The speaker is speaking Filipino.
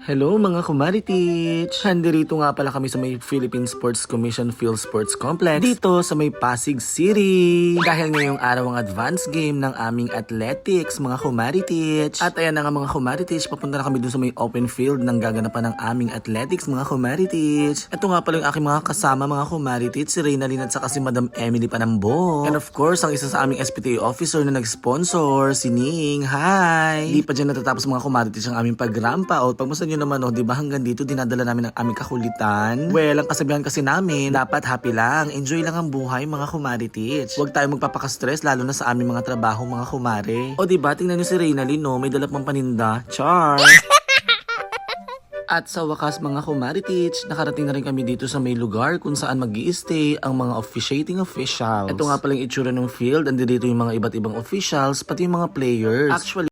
Hello mga kumaritich! Handirito nga pala kami sa may Philippine Sports Commission Field Sports Complex dito sa may Pasig City. Dahil ngayong araw ang advance game ng aming athletics mga kumaritich. At ayan na nga mga kumaritich, papunta na kami dun sa may open field ng gaganapan ng aming athletics mga kumaritich. Ito nga pala yung aking mga kasama mga kumaritich, si Reynalyn at saka si Madam Emily Panambo. And of course, ang isa sa aming SPTA officer na nag-sponsor, si Ning. Hi! Di pa dyan natatapos mga kumaritich ang aming pag-ramp out. Pagmusta nyo naman, di ba hanggang dito dinadala namin ang aming kakulitan? Well, ang kasabihan kasi namin, dapat happy lang, enjoy lang ang buhay mga kumaritich. Huwag tayo magpapaka-stress lalo na sa aming mga trabaho mga kumare. O di ba tingnan nyo si Reynalyn, no? May dala pang paninda. Char! At sa wakas mga kumaritich, nakarating na rin kami dito sa may lugar kung saan mag-i-stay ang mga officiating officials. Ito nga pala yung itsura ng field, andi dito yung mga iba't ibang officials, pati yung mga players. Actually,